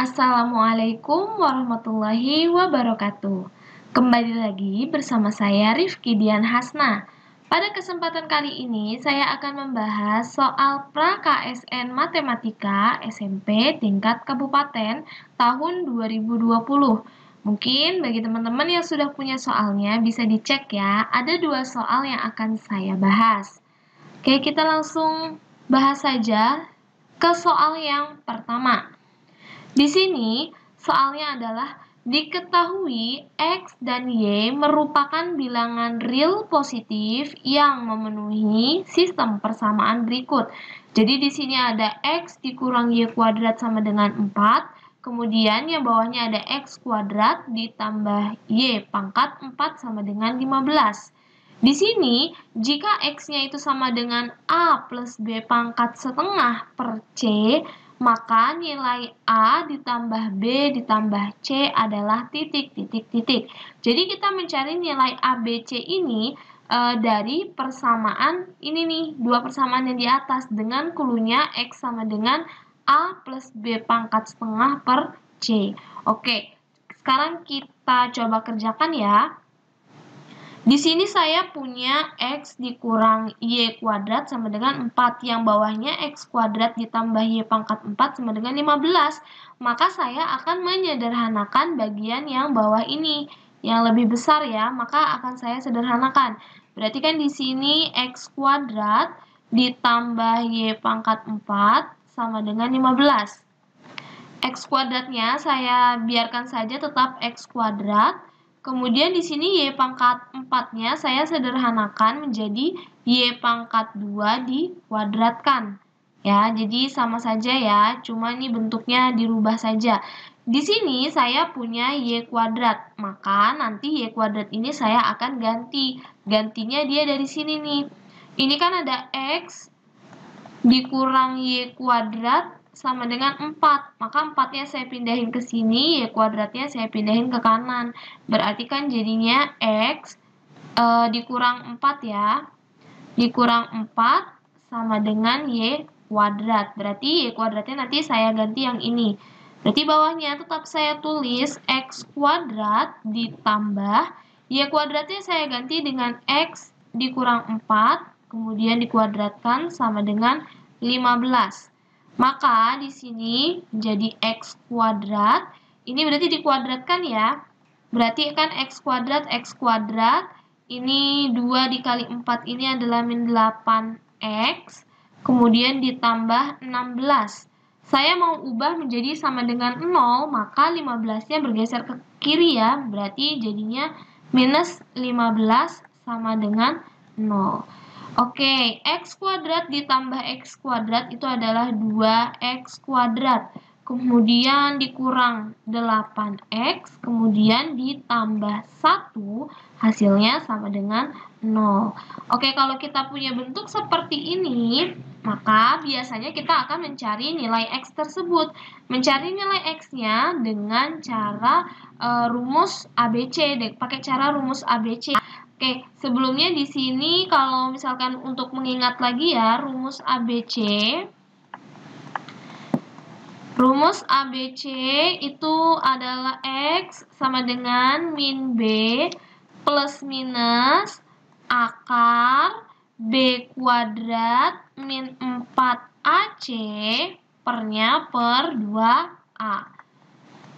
Assalamualaikum warahmatullahi wabarakatuh. Kembali lagi bersama saya Rifki Dian Hasna. Pada kesempatan kali ini saya akan membahas soal pra-KSN Matematika SMP tingkat kabupaten tahun 2020. Mungkin bagi teman-teman yang sudah punya soalnya bisa dicek ya. Ada 2 soal yang akan saya bahas. Oke, kita langsung bahas saja ke soal yang pertama. Di sini, soalnya adalah diketahui X dan Y merupakan bilangan real positif yang memenuhi sistem persamaan berikut. Jadi di sini ada X dikurang Y kuadrat sama dengan 4, kemudian yang bawahnya ada X kuadrat ditambah Y pangkat 4 sama dengan 15. Di sini, jika X-nya itu sama dengan A plus B pangkat setengah per C, maka nilai A ditambah B ditambah C adalah titik. Jadi kita mencari nilai A, B, C ini dari persamaan ini nih, 2 persamaan yang di atas dengan kulunya X sama dengan A plus B pangkat setengah per C. Oke, sekarang kita coba kerjakan ya. Di sini saya punya X dikurang Y kuadrat sama dengan 4. Yang bawahnya X kuadrat ditambah Y pangkat 4 sama dengan 15. Maka saya akan menyederhanakan bagian yang bawah ini. Yang lebih besar ya, maka akan saya sederhanakan. Berarti kan di sini X kuadrat ditambah Y pangkat 4 sama dengan 15. X kuadratnya saya biarkan saja tetap X kuadrat. Kemudian di sini Y pangkat 4-nya saya sederhanakan menjadi Y pangkat 2 dikuadratkan. Ya, jadi sama saja ya, cuma ini bentuknya dirubah saja. Di sini saya punya Y kuadrat, maka nanti Y kuadrat ini saya akan ganti. Gantinya dia dari sini nih. Ini kan ada X dikurang Y kuadrat sama dengan 4, maka 4-nya saya pindahin ke sini, Y kuadratnya saya pindahin ke kanan. Berarti kan jadinya X dikurang 4 ya, dikurang 4 sama dengan Y kuadrat. Berarti Y kuadratnya nanti saya ganti yang ini. Berarti bawahnya tetap saya tulis X kuadrat ditambah Y kuadratnya saya ganti dengan X dikurang 4, kemudian dikuadratkan sama dengan 15. Maka di sini jadi X kuadrat, ini berarti dikuadratkan ya. Berarti kan X kuadrat, ini 2 dikali 4 ini adalah min 8X, kemudian ditambah 16. Saya mau ubah menjadi sama dengan 0, maka 15-nya bergeser ke kiri ya. Berarti jadinya minus 15 sama dengan 0. Oke, X kuadrat ditambah X kuadrat itu adalah 2X kuadrat. Kemudian dikurang 8X, kemudian ditambah 1, hasilnya sama dengan 0. Oke, kalau kita punya bentuk seperti ini, maka biasanya kita akan mencari nilai X tersebut. Mencari nilai X-nya dengan cara rumus ABC, pakai cara rumus ABC. Oke, sebelumnya di sini kalau misalkan untuk mengingat lagi ya, rumus ABC. Rumus ABC itu adalah X sama dengan min B plus minus akar B kuadrat min 4AC pernya per 2A.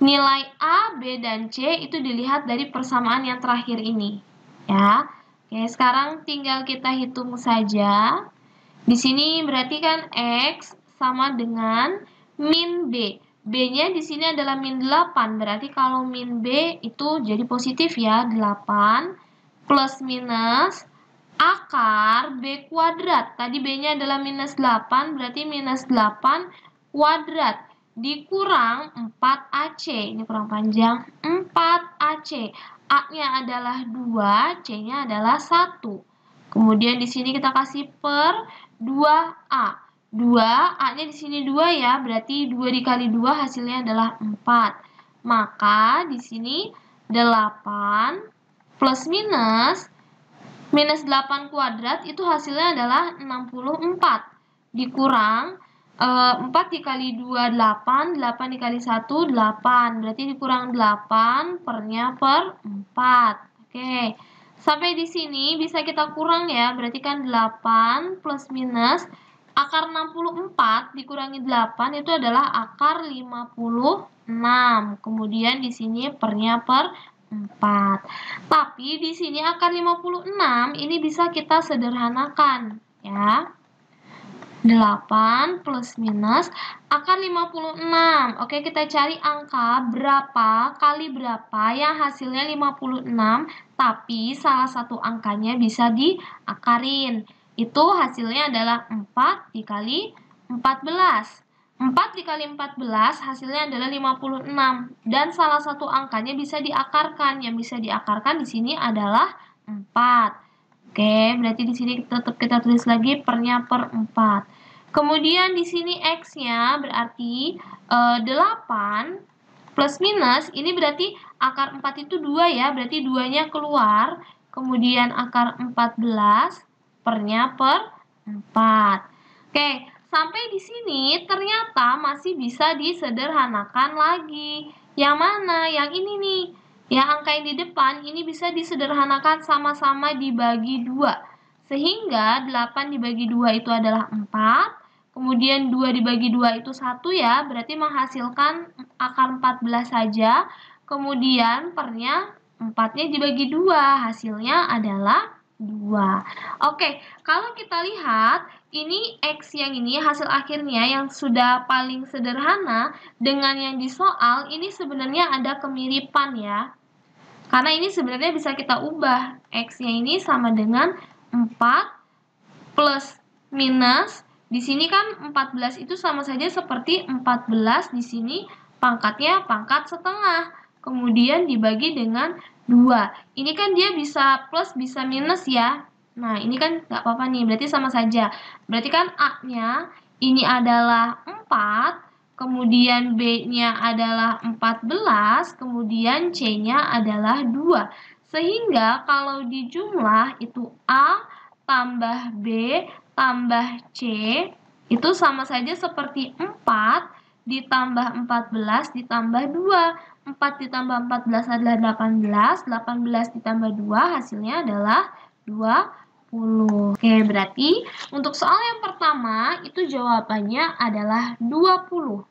Nilai A, B, dan C itu dilihat dari persamaan yang terakhir ini. Ya, oke, sekarang tinggal kita hitung saja. Di sini berarti kan X sama dengan min B. B-nya di sini adalah min 8. Berarti kalau min B itu jadi positif ya, 8 plus minus akar B kuadrat. Tadi B-nya adalah minus 8, berarti minus 8 kuadrat dikurang 4AC. Ini kurang panjang. 4AC. A-nya adalah 2, C-nya adalah 1. Kemudian di sini kita kasih per 2A. 2, A-nya di sini 2 ya, berarti 2 dikali 2 hasilnya adalah 4. Maka di sini 8 plus minus 8 kuadrat itu hasilnya adalah 64. Dikurang 4 dikali 2, 8. 8 dikali 1, 8. Berarti dikurang 8 pernya per 4. Oke. Sampai di sini bisa kita kurang ya. Berarti kan 8 plus minus akar 64 dikurangi 8 itu adalah akar 56. Kemudian di sini pernya per 4. Tapi di sini akar 56 ini bisa kita sederhanakan ya. 8 plus minus akar 56. Oke, kita cari angka berapa kali berapa yang hasilnya 56, tapi salah satu angkanya bisa diakarin. Itu hasilnya adalah 4 dikali 14. 4 dikali 14 hasilnya adalah 56. Dan salah satu angkanya bisa diakarkan. Yang bisa diakarkan di sini adalah 4. Oke, berarti di sini tetap kita tulis lagi pernya per 4. Kemudian di sini X-nya berarti 8 plus minus, ini berarti akar 4 itu 2 ya, berarti 2-nya keluar. Kemudian akar 14 pernya per 4. Oke, sampai di sini ternyata masih bisa disederhanakan lagi. Yang mana? Yang ini nih. Ya, angka yang di depan ini bisa disederhanakan sama-sama dibagi 2. Sehingga 8 dibagi 2 itu adalah 4. Kemudian 2 dibagi 2 itu 1 ya, berarti menghasilkan akar 14 saja. Kemudian pernya 4-nya dibagi 2, hasilnya adalah 2. Oke, kalau kita lihat, ini X yang ini hasil akhirnya yang sudah paling sederhana dengan yang di soal, ini sebenarnya ada kemiripan ya. Karena ini sebenarnya bisa kita ubah. X-nya ini sama dengan 4 plus minus. Di sini kan 14 itu sama saja seperti 14 di sini pangkatnya pangkat setengah. Kemudian dibagi dengan 2. Ini kan dia bisa plus bisa minus ya. Nah, ini kan nggak apa-apa nih, berarti sama saja. Berarti kan A-nya ini adalah 4, kemudian B-nya adalah 14, kemudian C-nya adalah 2. Sehingga kalau dijumlah itu A tambah B tambah C itu sama saja seperti 4 ditambah 14 ditambah 2. 4 ditambah 14 adalah 18. 18 ditambah 2 hasilnya adalah 20. Oke, berarti untuk soal yang pertama itu jawabannya adalah 20.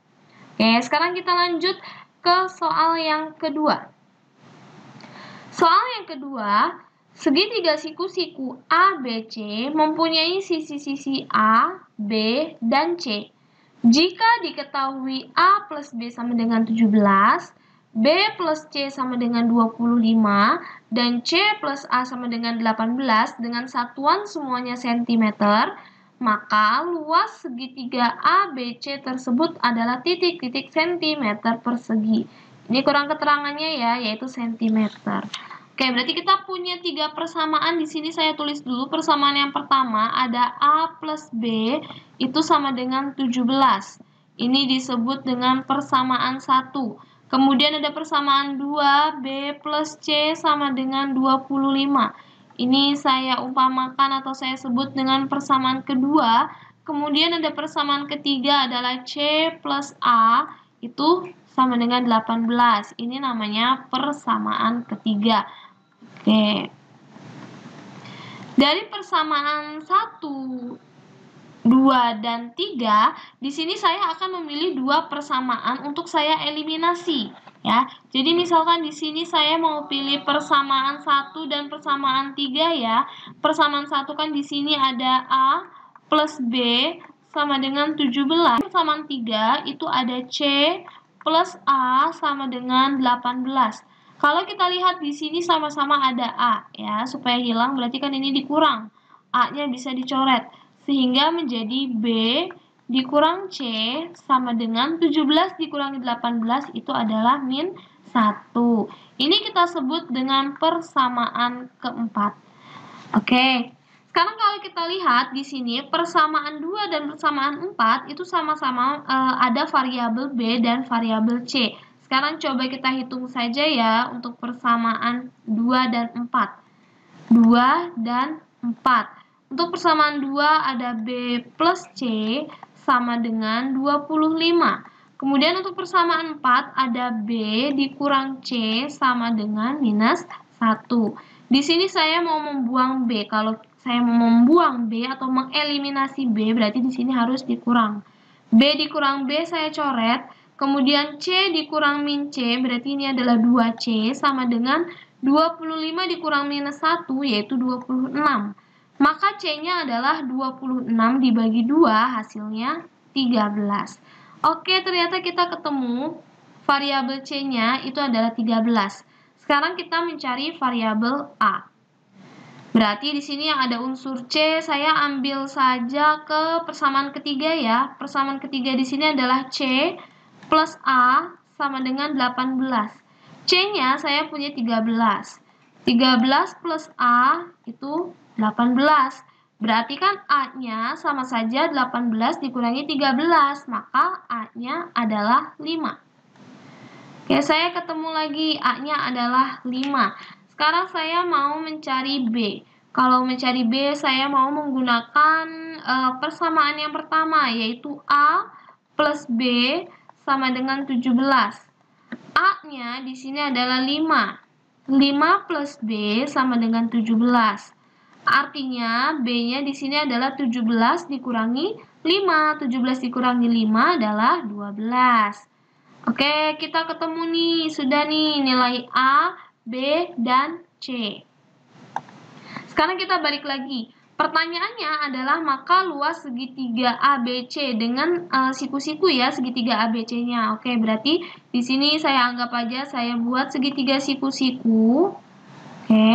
Oke, sekarang kita lanjut ke soal yang kedua. Soal yang kedua, segitiga siku-siku ABC mempunyai sisi-sisi A, B, dan C. Jika diketahui A plus B sama dengan 17, B plus C sama dengan 25, dan C plus A sama dengan 18 dengan satuan semuanya cm, maka luas segitiga ABC tersebut adalah titik-titik cm persegi. Ini kurang keterangannya ya, yaitu cm. Oke, berarti kita punya 3 persamaan. Di sini saya tulis dulu persamaan yang pertama, ada A plus B itu sama dengan 17. Ini disebut dengan persamaan 1. Kemudian ada persamaan 2, B plus C sama dengan 25. Ini saya umpamakan atau saya sebut dengan persamaan kedua. Kemudian ada persamaan ketiga adalah C plus A itu sama dengan 18. Ini namanya persamaan ketiga. Oke. Dari persamaan 1, 2, dan 3, di sini saya akan memilih 2 persamaan untuk saya eliminasi. Ya, jadi misalkan di sini saya mau pilih persamaan 1 dan persamaan 3 ya. Persamaan 1 kan di sini ada A plus B sama dengan 17. Persamaan 3 itu ada C plus A sama dengan 18. Kalau kita lihat di sini sama-sama ada A ya, supaya hilang berarti kan ini dikurang. A-nya bisa dicoret sehingga menjadi B dikurang C sama dengan 17 dikurangi 18 itu adalah min 1. Ini kita sebut dengan persamaan keempat. Oke. Sekarang kalau kita lihat di sini persamaan 2 dan persamaan 4 itu sama-sama ada variabel B dan variabel C. Sekarang coba kita hitung saja ya untuk persamaan 2 dan 4. 2 dan 4. Untuk persamaan 2 ada B plus C sama dengan 25. Kemudian untuk persamaan 4 ada B dikurang C sama dengan minus 1. Di sini saya mau membuang B. Kalau saya mau membuang B atau mengeliminasi B, berarti di sini harus dikurang. B dikurang B saya coret. Kemudian C dikurang min C, berarti ini adalah 2C sama dengan 25 dikurang minus 1, yaitu 26. Maka C-nya adalah 26 dibagi 2, hasilnya 13. Oke, ternyata kita ketemu variabel C-nya itu adalah 13. Sekarang kita mencari variabel A. Berarti di sini yang ada unsur C, saya ambil saja ke persamaan ketiga ya. Persamaan ketiga di sini adalah C plus A sama dengan 18. C-nya saya punya 13. 13 plus A itu 18. Berarti kan A-nya sama saja 18 dikurangi 13, maka A-nya adalah 5. Oke, saya ketemu lagi A-nya adalah 5. Sekarang saya mau mencari B. Kalau mencari B, saya mau menggunakan persamaan yang pertama, yaitu A plus B sama dengan 17. A-nya di sini adalah 5. 5 plus B sama dengan 17. Artinya B-nya di sini adalah 17 dikurangi 5. 17 dikurangi 5 adalah 12. Oke, kita ketemu nih. Sudah nih nilai A, B, dan C. Sekarang kita balik lagi. Pertanyaannya adalah maka luas segitiga ABC dengan siku-siku ya, segitiga ABC-nya. Oke, berarti di sini saya anggap aja saya buat segitiga siku-siku. Oke.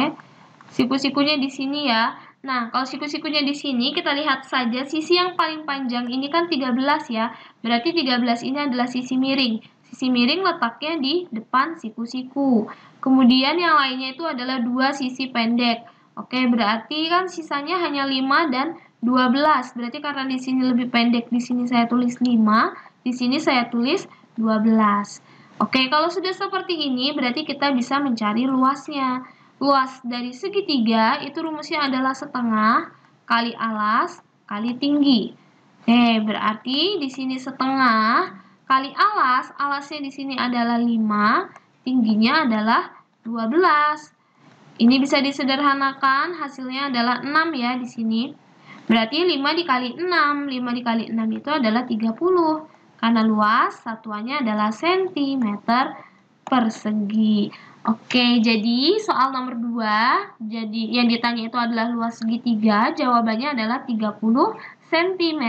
Siku-sikunya di sini ya. Nah, kalau siku-sikunya di sini kita lihat saja sisi yang paling panjang ini kan 13 ya. Berarti 13 ini adalah sisi miring. Sisi miring letaknya di depan siku-siku. Kemudian yang lainnya itu adalah dua sisi pendek. Oke, berarti kan sisanya hanya 5 dan 12. Berarti karena di sini lebih pendek, di sini saya tulis 5, di sini saya tulis 12. Oke, kalau sudah seperti ini berarti kita bisa mencari luasnya. Luas dari segitiga itu rumusnya adalah setengah kali alas kali tinggi. Oke, berarti di sini setengah kali alas, alasnya di sini adalah 5, tingginya adalah 12. Ini bisa disederhanakan, hasilnya adalah 6 ya di sini. Berarti 5 dikali 6, 5 dikali 6 itu adalah 30. Karena luas satuannya adalah sentimeter persegi. Oke, jadi soal nomor 2, jadi yang ditanya itu adalah luas segitiga, jawabannya adalah 30 cm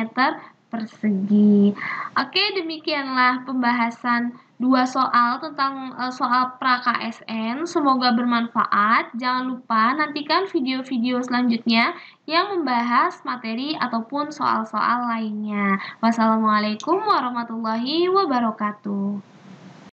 persegi. Oke, demikianlah pembahasan 2 soal tentang soal pra KSN. Semoga bermanfaat. Jangan lupa nantikan video-video selanjutnya yang membahas materi ataupun soal-soal lainnya. Wassalamualaikum warahmatullahi wabarakatuh.